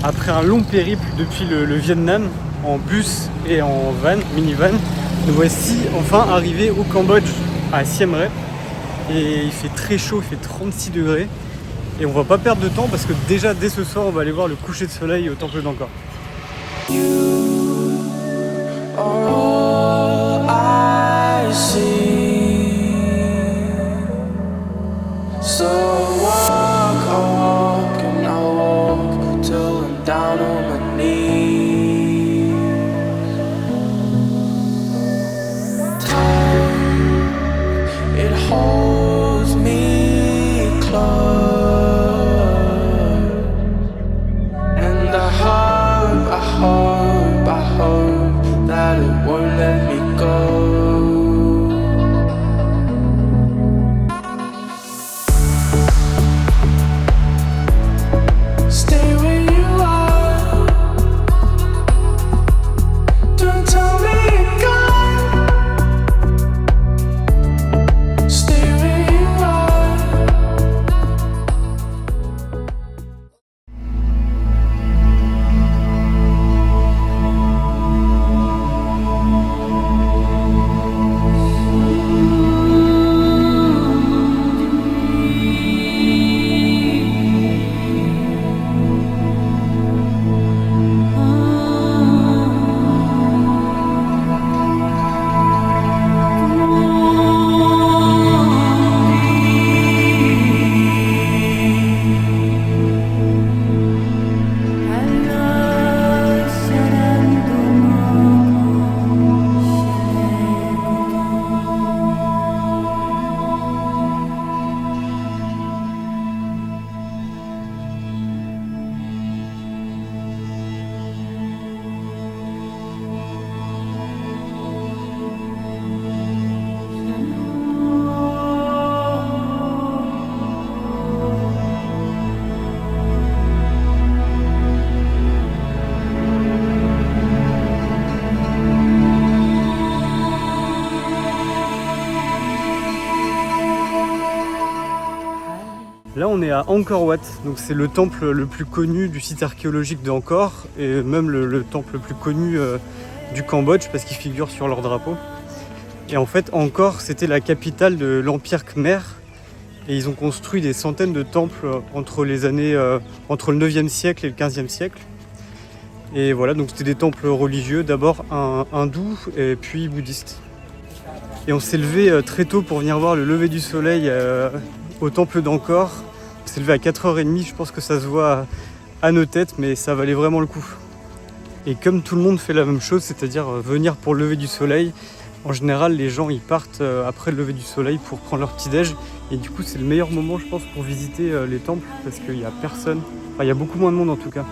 Après un long périple depuis le Vietnam, en bus et en van, minivan, nous voici enfin arrivés au Cambodge, à Siem Reap. Et il fait très chaud, il fait 36 degrés. Et on va pas perdre de temps parce que déjà dès ce soir on va aller voir le coucher de soleil au temple d'Angkor. Là on est à Angkor Wat, donc c'est le temple le plus connu du site archéologique de Angkor et même le temple le plus connu du Cambodge parce qu'il figure sur leur drapeau. Et en fait Angkor c'était la capitale de l'Empire Khmer et ils ont construit des centaines de temples entre les années entre le 9e siècle et le 15e siècle. Et voilà, donc c'était des temples religieux, d'abord hindous et puis bouddhistes. Et on s'est levé très tôt pour venir voir le lever du soleil au temple d'Angkor. On s'est levé à 4h30, je pense que ça se voit à nos têtes, mais ça valait vraiment le coup. Et comme tout le monde fait la même chose, c'est-à-dire venir pour le lever du soleil, en général les gens ils partent après le lever du soleil pour prendre leur petit-déj. Et du coup c'est le meilleur moment je pense pour visiter les temples parce qu'il n'y a personne, enfin il y a beaucoup moins de monde en tout cas.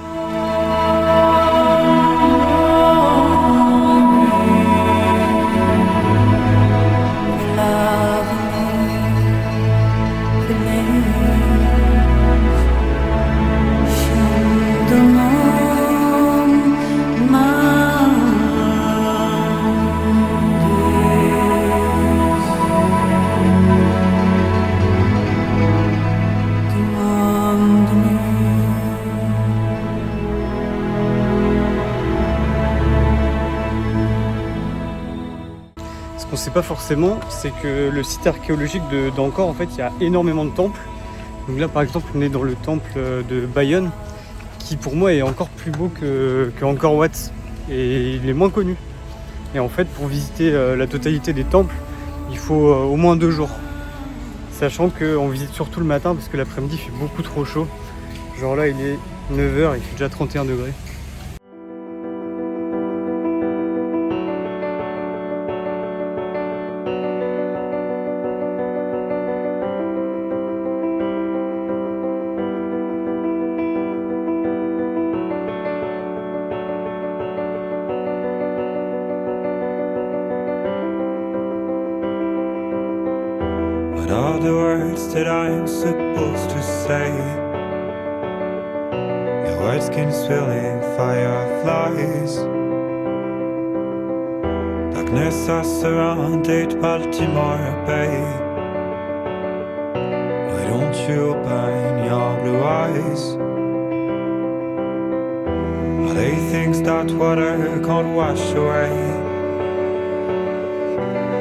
Ce qu'on ne sait pas forcément, c'est que le site archéologique d'Angkor, en fait, il y a énormément de temples. Donc là, par exemple, on est dans le temple de Bayon, qui pour moi est encore plus beau que Angkor Wat, et il est moins connu. Et en fait, pour visiter la totalité des temples, il faut au moins 2 jours. Sachant qu'on visite surtout le matin, parce que l'après-midi, il fait beaucoup trop chaud. Genre là, il est 9h, il fait déjà 31 degrés. What are the words that I'm supposed to say? Your words can spill in fireflies. Darkness has surrounded Baltimore Bay. Why don't you open your blue eyes? Are they things that water can't wash away?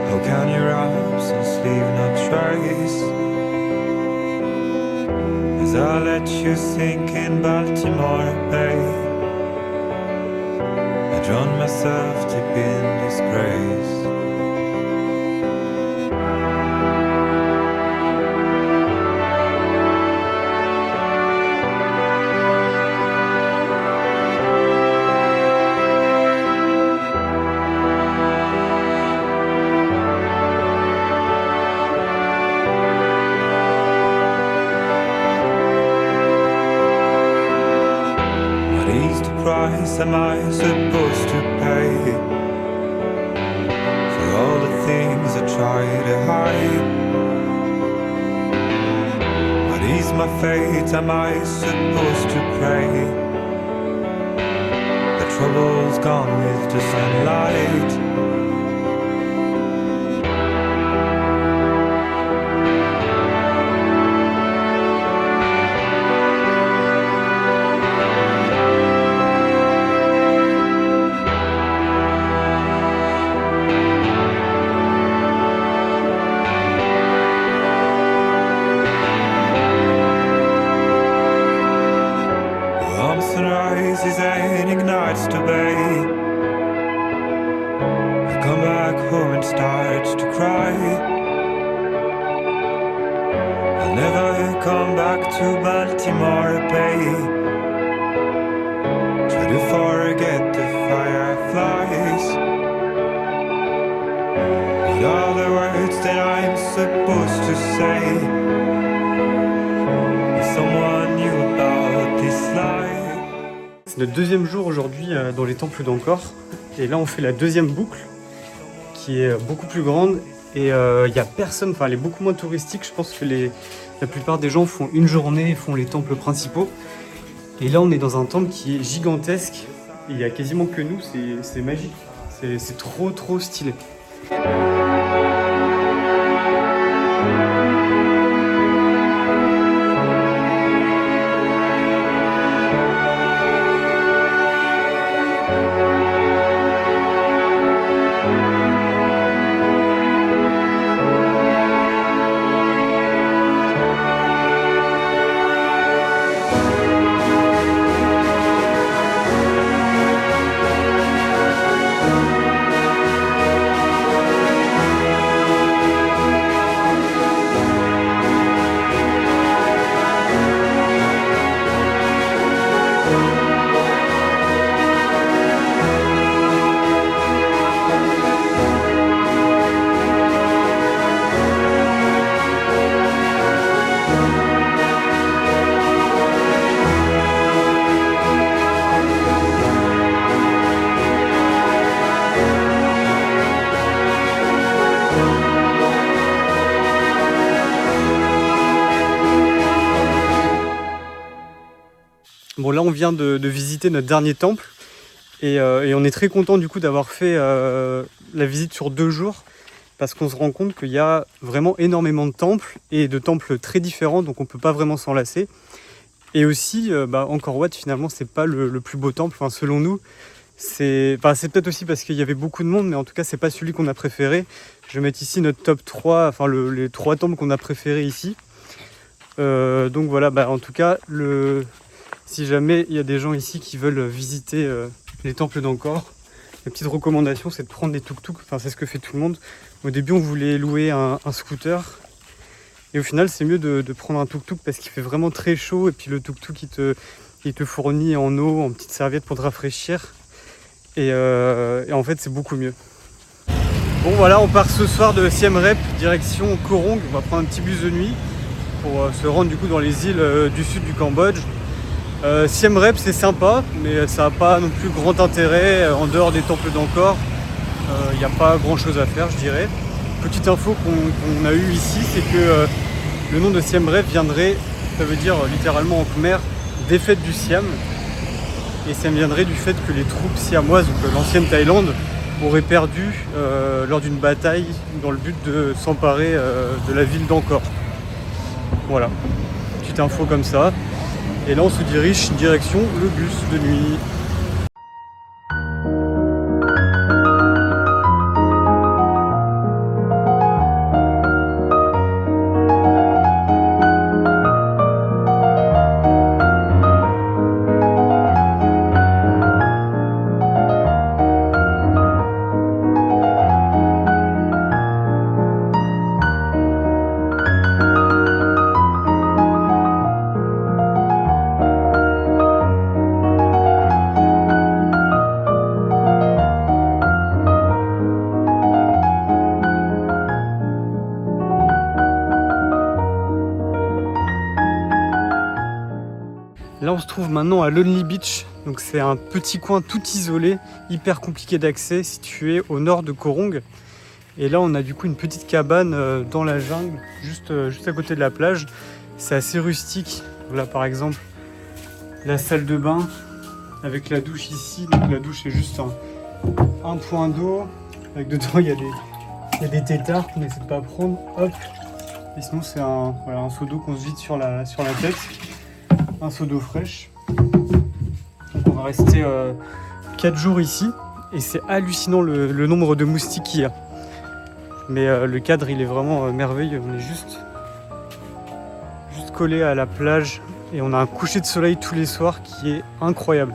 How can your absence leave no trace? As I let you sink in Baltimore Bay, I drown myself deep in disgrace. Price am I supposed to pay for all the things I try to hide? What is my fate? Am I supposed to pray? The trouble's gone with the sunlight. Sunrises and ignites the bay. I come back home and start to cry. I'll never come back to Baltimore Bay. Try to forget the fireflies. What are the words that I'm supposed to say? If someone knew about this life. C'est notre deuxième jour aujourd'hui dans les temples d'Angkor. Et là on fait la deuxième boucle qui est beaucoup plus grande. Et il n'y a personne, enfin elle est beaucoup moins touristique. Je pense que la plupart des gens font une journée et font les temples principaux. Et là on est dans un temple qui est gigantesque. Et il n'y a quasiment que nous, c'est magique. C'est trop stylé. Bon là on vient de visiter notre dernier temple et on est très content du coup d'avoir fait la visite sur 2 jours parce qu'on se rend compte qu'il y a vraiment énormément de temples et de temples très différents, donc on peut pas vraiment s'en lasser. Et aussi Angkor Wat finalement c'est pas le plus beau temple, enfin, selon nous. C'est peut-être aussi parce qu'il y avait beaucoup de monde, mais en tout cas c'est pas celui qu'on a préféré. Je vais mettre ici notre top 3, enfin les 3 temples qu'on a préférés ici. Donc voilà, en tout cas si jamais il y a des gens ici qui veulent visiter les temples d'Angkor, la petite recommandation c'est de prendre des tuk-tuk, enfin c'est ce que fait tout le monde. Au début on voulait louer un scooter et au final c'est mieux de prendre un tuk-tuk parce qu'il fait vraiment très chaud et puis le tuk-tuk il te fournit en eau, en petite serviette pour te rafraîchir et en fait c'est beaucoup mieux. Bon voilà, on part ce soir de Siem Reap direction Koh Rong, on va prendre un petit bus de nuit pour se rendre du coup dans les îles du sud du Cambodge. Siem Reap c'est sympa, mais ça n'a pas non plus grand intérêt en dehors des temples d'Angkor. Il n'y a pas grand chose à faire, je dirais. Petite info qu'on a eue ici, c'est que le nom de Siem Reap viendrait, ça veut dire littéralement en khmer, défaite du Siam. Et ça viendrait du fait que les troupes siamoises, donc l'ancienne Thaïlande, auraient perdu lors d'une bataille dans le but de s'emparer de la ville d'Angkor. Voilà, petite info comme ça. Et là on se dirige direction le bus de nuit. Là on se trouve maintenant à Lonely Beach, donc c'est un petit coin tout isolé, hyper compliqué d'accès, situé au nord de Koh Rong. Et là on a du coup une petite cabane dans la jungle, juste à côté de la plage. C'est assez rustique. Donc là par exemple la salle de bain avec la douche ici, donc la douche est juste un point d'eau, avec dedans il y a des têtards qu'on essaie de pas prendre, hop. Et sinon c'est un seau d'eau qu'on se vide sur la tête, un seau d'eau fraîche. Donc on va rester 4 jours ici et c'est hallucinant le nombre de moustiques qu'il y a. Mais le cadre il est vraiment merveilleux, on est juste collé à la plage et on a un coucher de soleil tous les soirs qui est incroyable.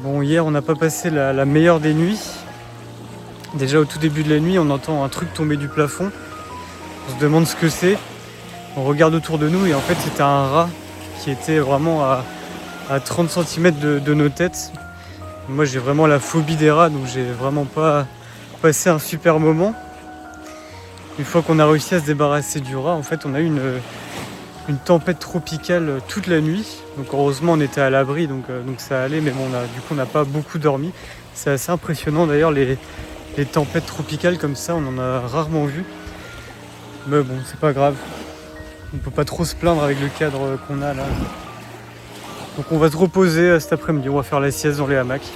Bon, hier on n'a pas passé la meilleure des nuits. Déjà au tout début de la nuit on entend un truc tomber du plafond. On se demande ce que c'est. On regarde autour de nous et en fait c'était un rat qui était vraiment à 30 cm de nos têtes. Moi j'ai vraiment la phobie des rats, donc j'ai vraiment pas passé un super moment. Une fois qu'on a réussi à se débarrasser du rat, en fait on a eu une tempête tropicale toute la nuit. Donc heureusement on était à l'abri, donc ça allait, mais bon, on n'a pas beaucoup dormi. C'est assez impressionnant d'ailleurs les tempêtes tropicales comme ça, on en a rarement vu. Mais bon, c'est pas grave. On peut pas trop se plaindre avec le cadre qu'on a là. Donc on va se reposer cet après-midi, on va faire la sieste dans les hamacs.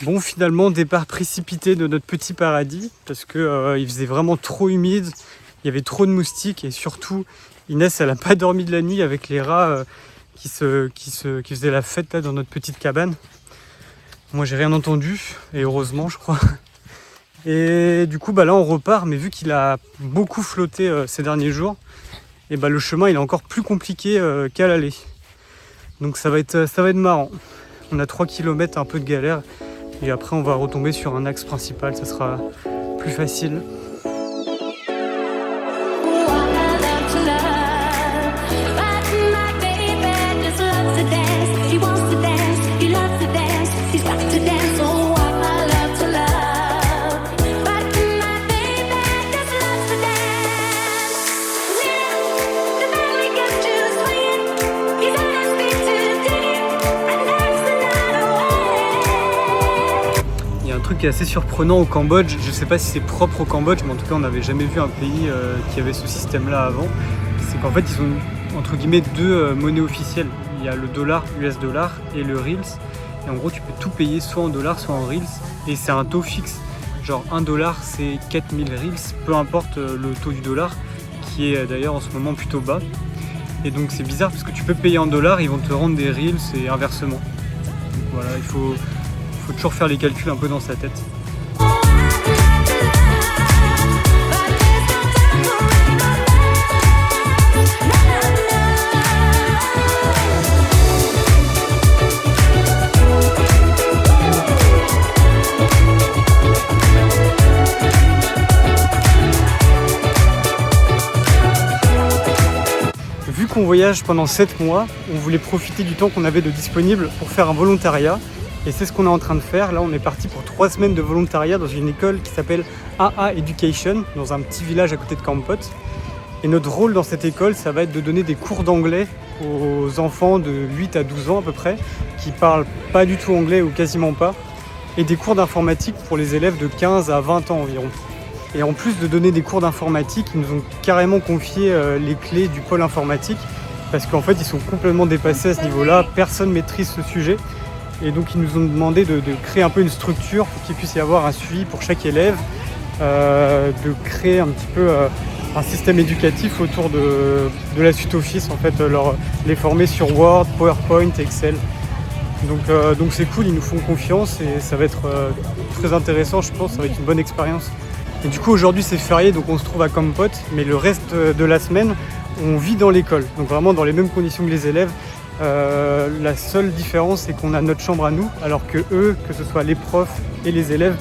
Bon, finalement, départ précipité de notre petit paradis parce que il faisait vraiment trop humide, il y avait trop de moustiques et surtout Inès elle n'a pas dormi de la nuit avec les rats qui faisaient la fête là dans notre petite cabane. Moi j'ai rien entendu et heureusement je crois. Et du coup là on repart, mais vu qu'il a beaucoup flotté ces derniers jours, et le chemin il est encore plus compliqué qu'à l'aller. Donc ça va être marrant. On a 3 km un peu de galère. Et après on va retomber sur un axe principal, ça sera plus facile. Qui est assez surprenant au Cambodge, je sais pas si c'est propre au Cambodge, mais en tout cas on n'avait jamais vu un pays qui avait ce système là avant. C'est qu'en fait ils ont entre guillemets 2 monnaies officielles. Il y a le dollar, US dollar, et le reals. Et en gros tu peux tout payer soit en dollars soit en reals, et c'est un taux fixe. Genre 1 dollar c'est 4000 reals, peu importe le taux du dollar, qui est d'ailleurs en ce moment plutôt bas. Et donc c'est bizarre parce que tu peux payer en dollars, ils vont te rendre des reals et inversement. Donc voilà, il faut toujours faire les calculs un peu dans sa tête. Vu qu'on voyage pendant 7 mois, on voulait profiter du temps qu'on avait de disponible pour faire un volontariat. Et c'est ce qu'on est en train de faire. Là, on est parti pour 3 semaines de volontariat dans une école qui s'appelle AA Education, dans un petit village à côté de Kampot. Et notre rôle dans cette école, ça va être de donner des cours d'anglais aux enfants de 8 à 12 ans à peu près, qui parlent pas du tout anglais ou quasiment pas, et des cours d'informatique pour les élèves de 15 à 20 ans environ. Et en plus de donner des cours d'informatique, ils nous ont carrément confié les clés du pôle informatique, parce qu'en fait, ils sont complètement dépassés à ce niveau-là, personne maîtrise ce sujet. Et donc ils nous ont demandé de créer un peu une structure pour qu'il puisse y avoir un suivi pour chaque élève, de créer un petit peu un système éducatif autour de la suite Office, en fait, les former sur Word, PowerPoint, Excel. Donc c'est cool, ils nous font confiance et ça va être très intéressant, je pense, ça va être une bonne expérience. Et du coup aujourd'hui c'est férié, donc on se trouve à Kampot, mais le reste de la semaine on vit dans l'école, donc vraiment dans les mêmes conditions que les élèves. La seule différence c'est qu'on a notre chambre à nous, alors que eux, que ce soit les profs et les élèves,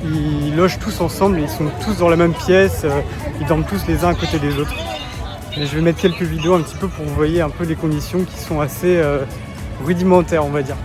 ils logent tous ensemble et ils sont tous dans la même pièce, ils dorment tous les uns à côté des autres. Et je vais mettre quelques vidéos un petit peu pour que vous voyez un peu les conditions qui sont assez rudimentaires, on va dire.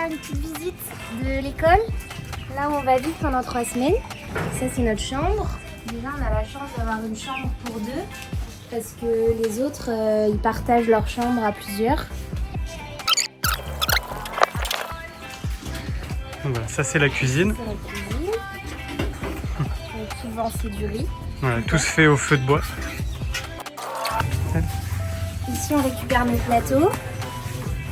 Une petite visite de l'école, là où on va vivre pendant 3 semaines. Ça c'est notre chambre. Déjà on a la chance d'avoir une chambre pour deux parce que les autres ils partagent leur chambre à plusieurs. Voilà, ça c'est la cuisine. C'est la cuisine. Donc, souvent c'est du riz. Voilà, tout se fait au feu de bois. Ici on récupère nos plateaux.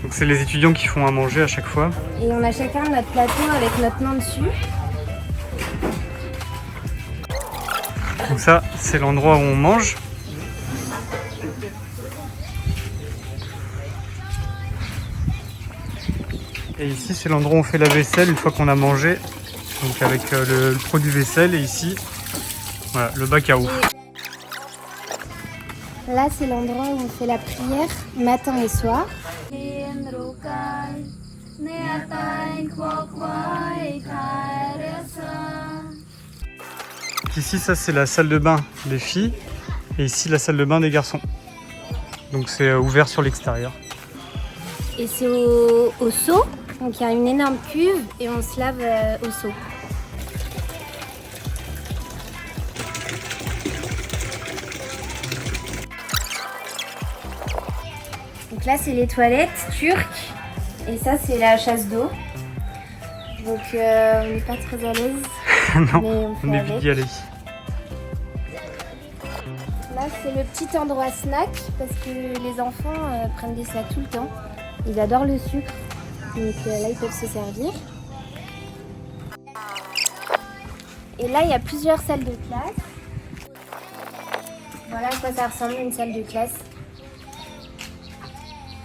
Donc c'est les étudiants qui font à manger à chaque fois. Et on a chacun notre plateau avec notre nom dessus. Donc ça, c'est l'endroit où on mange. Et ici, c'est l'endroit où on fait la vaisselle une fois qu'on a mangé. Donc avec le produit vaisselle et ici, voilà, le bac à eau. Là, c'est l'endroit où on fait la prière matin et soir. Ici, ça c'est la salle de bain des filles et ici la salle de bain des garçons. Donc c'est ouvert sur l'extérieur. Et c'est au seau, donc il y a une énorme cuve et on se lave au seau. Donc là c'est les toilettes turques et ça c'est la chasse d'eau. Donc on n'est pas très à l'aise. Non, on évite d'y aller. Là c'est le petit endroit snack parce que les enfants prennent des sacs tout le temps. Ils adorent le sucre, donc là ils peuvent se servir. Et là il y a plusieurs salles de classe. Voilà à quoi ça ressemble une salle de classe.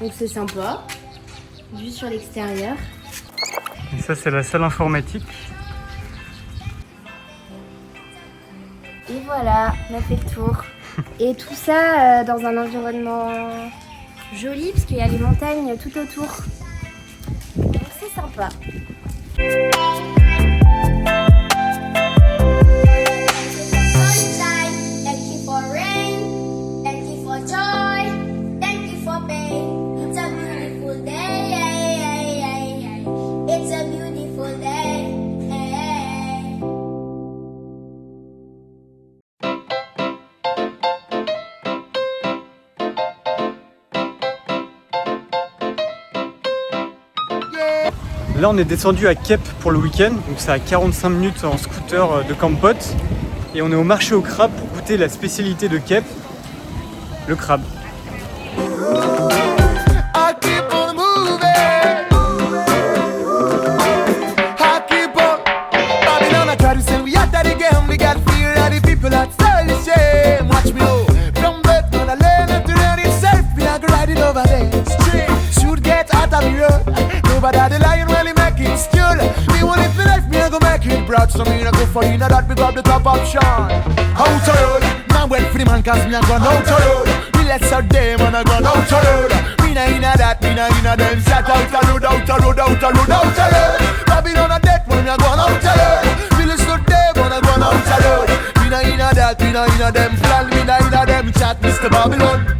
Donc c'est sympa, vue sur l'extérieur. Et ça c'est la salle informatique. Et voilà, on a fait le tour. Et tout ça dans un environnement joli parce qu'il y a les montagnes tout autour. Donc c'est sympa. Là on est descendu à Kep pour le week-end, donc c'est à 45 minutes en scooter de Kampot. Et on est au marché au crabe pour goûter la spécialité de Kep, le crabe. So me no go for you, now that we got the top option. Out the road, man wait for the man cause me a gone out the road. We let's out them and I gone out the road. Me na inna that, me na inna them. Shut out the road, out the road, out the road, out the road. Babylon a dead when me a gone out the road. Village to them when I gone out the road. Me na inna that, me na inna them. Plan me na inna them. Chat Mr. Babylon.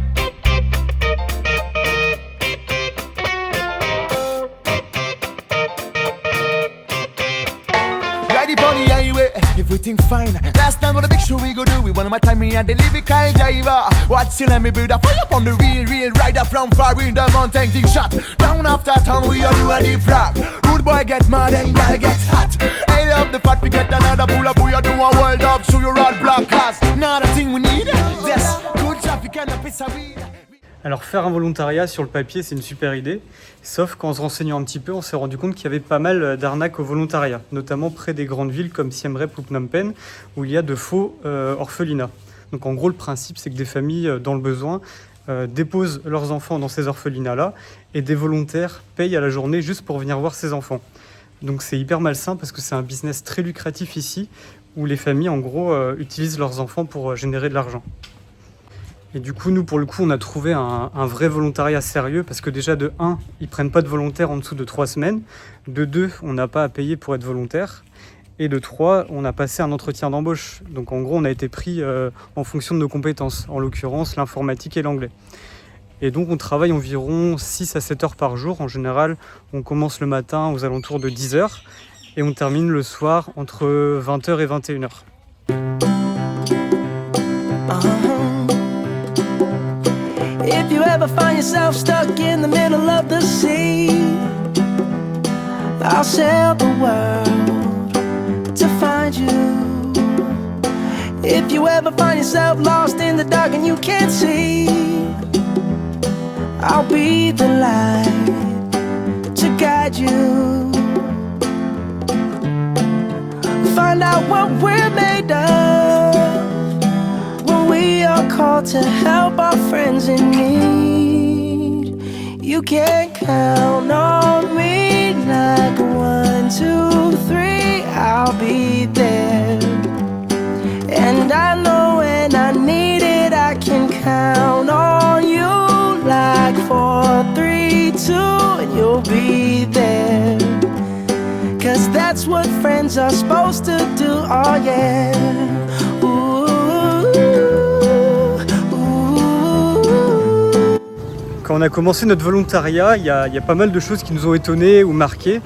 everything fine. Last time, gonna make sure we go do it. One of my time, me and the lyrical driver. What's in me build a fire up on the real rider from far in the mountain, thing shot. Down after town, we are doing a deep rock. Good boy get mad and girl get hot. I love the fact we get another pull up. We are doing a world up, so you're all black cast. Not a thing we need. Yes, good traffic and a piece of weed. Alors faire un volontariat sur le papier, c'est une super idée, sauf qu'en se renseignant un petit peu, on s'est rendu compte qu'il y avait pas mal d'arnaques au volontariat, notamment près des grandes villes comme Siem Reap ou Phnom Penh, où il y a de faux orphelinats. Donc en gros, le principe, c'est que des familles dans le besoin déposent leurs enfants dans ces orphelinats-là, et des volontaires payent à la journée juste pour venir voir ces enfants. Donc c'est hyper malsain parce que c'est un business très lucratif ici, où les familles, en gros, utilisent leurs enfants pour générer de l'argent. Et du coup, nous, pour le coup, on a trouvé un vrai volontariat sérieux parce que déjà, de 1, ils prennent pas de volontaires en dessous de 3 semaines. De 2, on n'a pas à payer pour être volontaire. Et de 3, on a passé un entretien d'embauche. Donc en gros, on a été pris en fonction de nos compétences, en l'occurrence l'informatique et l'anglais. Et donc on travaille environ 6 à 7 heures par jour. En général, on commence le matin aux alentours de 10 heures et on termine le soir entre 20h et 21h. If you ever find yourself stuck in the middle of the sea, I'll sail the world to find you. If you ever find yourself lost in the dark and you can't see, I'll be the light to guide you. Find out what we're made of when we are called to help our friends in need. You can count on me like 1, 2, 3, I'll be there. And I know when I need it, I can count on you like 4, 3, 2, and you'll be there. 'Cause that's what friends are supposed to do, oh yeah. Quand on a commencé notre volontariat, il y a pas mal de choses qui nous ont étonnés ou marqués.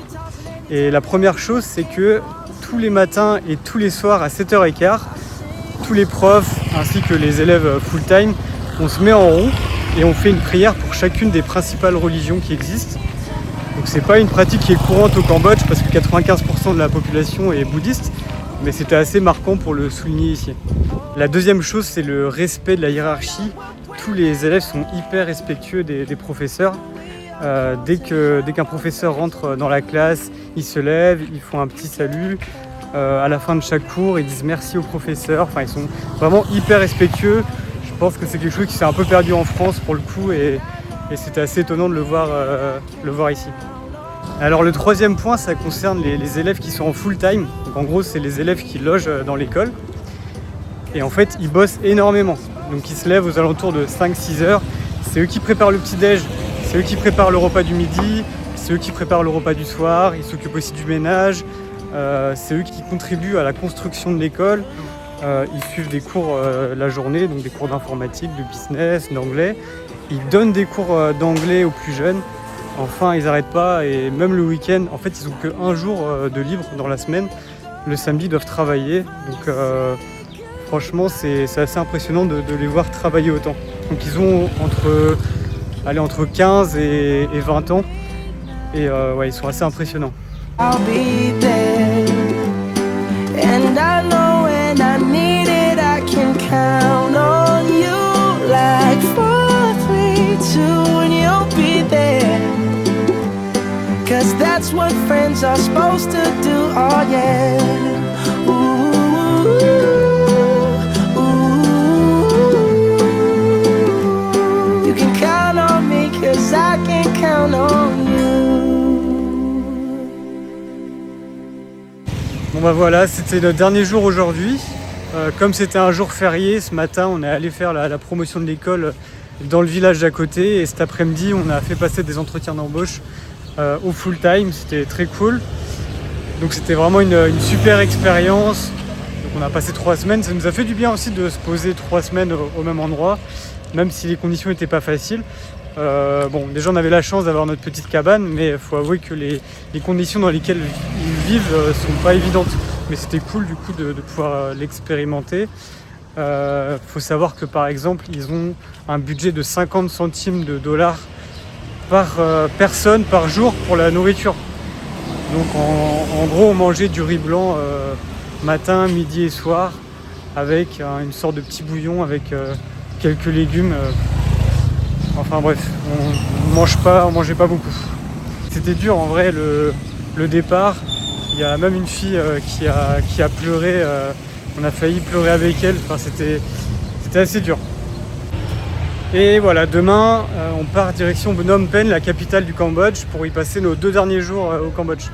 Et la première chose, c'est que tous les matins et tous les soirs à 7h15, tous les profs ainsi que les élèves full-time, on se met en rond et on fait une prière pour chacune des principales religions qui existent. Donc c'est pas une pratique qui est courante au Cambodge parce que 95% de la population est bouddhiste, mais c'était assez marquant pour le souligner ici. La deuxième chose, c'est le respect de la hiérarchie. Tous les élèves sont hyper respectueux des professeurs. Dès qu'un professeur rentre dans la classe, ils se lèvent, ils font un petit salut. À la fin de chaque cours, ils disent merci au professeur. Enfin, ils sont vraiment hyper respectueux. Je pense que c'est quelque chose qui s'est un peu perdu en France pour le coup et c'était assez étonnant de le voir ici. Alors le troisième point, ça concerne les élèves qui sont en full time. Donc en gros, c'est les élèves qui logent dans l'école. Et en fait, ils bossent énormément. Donc ils se lèvent aux alentours de 5-6 heures. C'est eux qui préparent le petit-déj, c'est eux qui préparent le repas du midi, c'est eux qui préparent le repas du soir, ils s'occupent aussi du ménage, c'est eux qui contribuent à la construction de l'école. Ils suivent des cours la journée, donc des cours d'informatique, de business, d'anglais. Ils donnent des cours d'anglais aux plus jeunes. Enfin, ils n'arrêtent pas et même le week-end, en fait, ils n'ont qu'un jour de libre dans la semaine. Le samedi, ils doivent travailler. Donc franchement, c'est assez impressionnant de les voir travailler autant. Donc ils ont entre 15 et 20 ans et ouais, ils sont assez impressionnants. I'll be there. And I know when I need it, I can count on you like 4, 3, 2, and you'll be there. 'Cause that's what friends are supposed to do, oh yeah. You can count on me 'cause I can count on you. Bon bah voilà, c'était notre dernier jour aujourd'hui. Comme c'était un jour férié, ce matin on est allé faire la promotion de l'école dans le village d'à côté et cet après-midi on a fait passer des entretiens d'embauche au full time, c'était très cool. Donc c'était vraiment une super expérience. Donc on a passé 3 semaines, ça nous a fait du bien aussi de se poser 3 semaines au même endroit, même si les conditions n'étaient pas faciles. Bon, déjà on avait la chance d'avoir notre petite cabane, mais il faut avouer que les conditions dans lesquelles ils vivent sont pas évidentes. mais c'était cool du coup de pouvoir l'expérimenter. Faut savoir que par exemple ils ont un budget de 50 centimes de dollars par personne par jour pour la nourriture. Donc en gros on mangeait du riz blanc matin, midi et soir avec une sorte de petit bouillon avec quelques légumes. Enfin bref, on mangeait pas beaucoup. C'était dur en vrai le départ. Il y a même une fille qui a pleuré. On a failli pleurer avec elle. Enfin, c'était assez dur. Et voilà, demain, on part direction Phnom Penh, la capitale du Cambodge, pour y passer nos 2 derniers jours au Cambodge.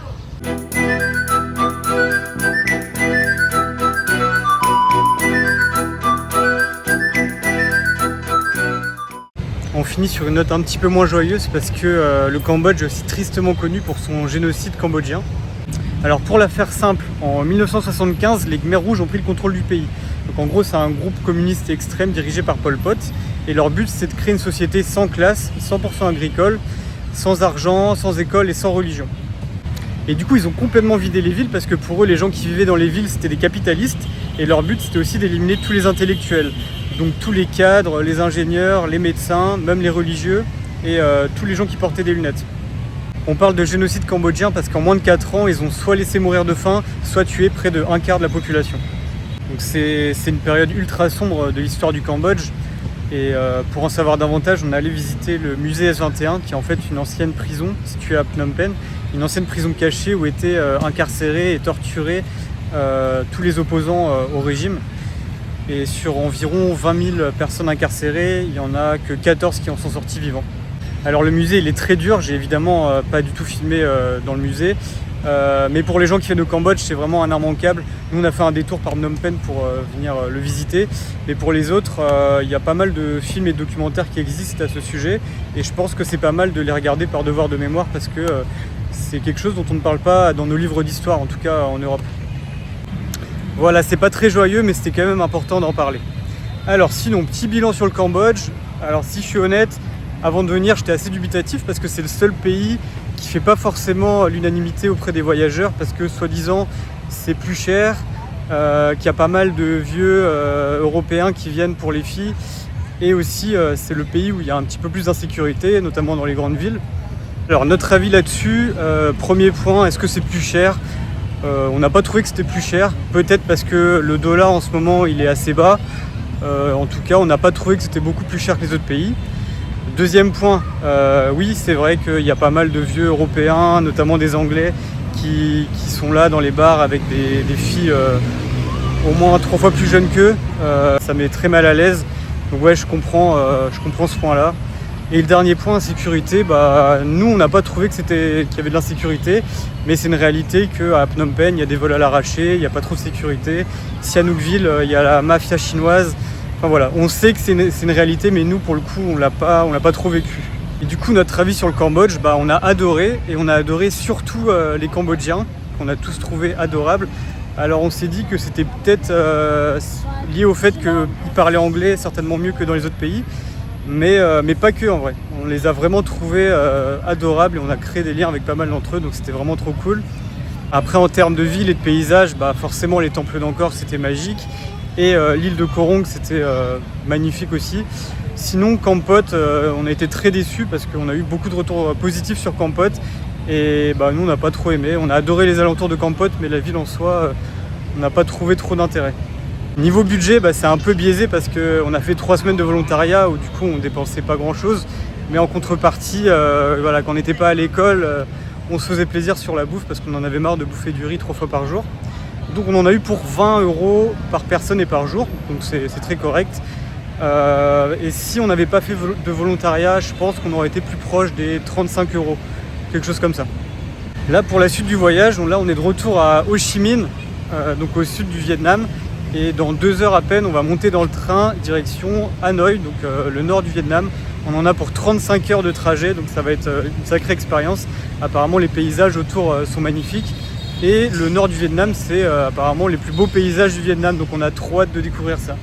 On finit sur une note un petit peu moins joyeuse parce que le Cambodge est aussi tristement connu pour son génocide cambodgien. Alors pour la faire simple, en 1975, les Khmers rouges ont pris le contrôle du pays. Donc en gros c'est un groupe communiste extrême dirigé par Pol Pot et leur but c'est de créer une société sans classe, 100% agricole, sans argent, sans école et sans religion. Et du coup ils ont complètement vidé les villes parce que pour eux les gens qui vivaient dans les villes c'était des capitalistes et leur but c'était aussi d'éliminer tous les intellectuels. Donc tous les cadres, les ingénieurs, les médecins, même les religieux et tous les gens qui portaient des lunettes. On parle de génocide cambodgien parce qu'en moins de 4 ans, ils ont soit laissé mourir de faim, soit tué près de 1/4 de la population. Donc c'est une période ultra sombre de l'histoire du Cambodge. Et pour en savoir davantage, on est allé visiter le musée S21, qui est en fait une ancienne prison située à Phnom Penh. Une ancienne prison cachée où étaient incarcérés et torturés tous les opposants au régime. Et sur environ 20 000 personnes incarcérées, il n'y en a que 14 qui en sont sortis vivants. Alors le musée il est très dur, j'ai évidemment pas du tout filmé dans le musée, mais pour les gens qui viennent au Cambodge c'est vraiment un immanquable. Nous on a fait un détour par Phnom Penh pour venir le visiter, mais pour les autres il y a pas mal de films et de documentaires qui existent à ce sujet et je pense que c'est pas mal de les regarder par devoir de mémoire parce que c'est quelque chose dont on ne parle pas dans nos livres d'histoire, en tout cas en Europe. Voilà, c'est pas très joyeux mais c'était quand même important d'en parler. Alors sinon, petit bilan sur le Cambodge. Alors si je suis honnête, avant de venir, j'étais assez dubitatif parce que c'est le seul pays qui fait pas forcément l'unanimité auprès des voyageurs parce que soi-disant c'est plus cher, qu'il y a pas mal de vieux européens qui viennent pour les filles et aussi c'est le pays où il y a un petit peu plus d'insécurité, notamment dans les grandes villes. Alors notre avis là-dessus, premier point, est-ce que c'est plus cher ? On n'a pas trouvé que c'était plus cher, peut-être parce que le dollar en ce moment il est assez bas. En tout cas, on n'a pas trouvé que c'était beaucoup plus cher que les autres pays. Deuxième point, oui c'est vrai qu'il y a pas mal de vieux européens, notamment des Anglais, qui sont là dans les bars avec des filles au moins 3 fois plus jeunes qu'eux. Ça met très mal à l'aise, donc ouais je comprends ce point là. Et le dernier point, insécurité, nous on n'a pas trouvé qu'il y avait de l'insécurité, mais c'est une réalité qu'à Phnom Penh il y a des vols à l'arraché, il n'y a pas trop de sécurité. Sihanoukville, il y a la mafia chinoise. Enfin voilà, on sait que c'est une réalité, mais nous pour le coup on l'a pas trop vécu. Et du coup notre avis sur le Cambodge, on a adoré, et on a adoré surtout les Cambodgiens, qu'on a tous trouvé adorables. Alors on s'est dit que c'était peut-être lié au fait qu'ils parlaient anglais certainement mieux que dans les autres pays, mais pas que en vrai. On les a vraiment trouvés adorables et on a créé des liens avec pas mal d'entre eux, donc c'était vraiment trop cool. Après en termes de ville et de paysage, forcément les temples d'Angkor c'était magique. Et l'île de Koh Rong c'était magnifique aussi. Sinon Kampot, on a été très déçus parce qu'on a eu beaucoup de retours positifs sur Kampot. Et nous on n'a pas trop aimé. On a adoré les alentours de Kampot, mais la ville en soi, on n'a pas trouvé trop d'intérêt. Niveau budget, c'est un peu biaisé parce qu'on a fait 3 semaines de volontariat où du coup on dépensait pas grand chose. Mais en contrepartie, quand on n'était pas à l'école, on se faisait plaisir sur la bouffe parce qu'on en avait marre de bouffer du riz 3 fois par jour. Donc on en a eu pour 20 € par personne et par jour, donc c'est très correct. Et si on n'avait pas fait de volontariat, je pense qu'on aurait été plus proche des 35 €, quelque chose comme ça. Là pour la suite du voyage, là on est de retour à Ho Chi Minh, donc au sud du Vietnam. Et dans 2 heures à peine, on va monter dans le train direction Hanoï, donc le nord du Vietnam. On en a pour 35 heures de trajet, donc ça va être une sacrée expérience. Apparemment les paysages autour sont magnifiques. Et le nord du Vietnam, c'est apparemment les plus beaux paysages du Vietnam, donc on a trop hâte de découvrir ça.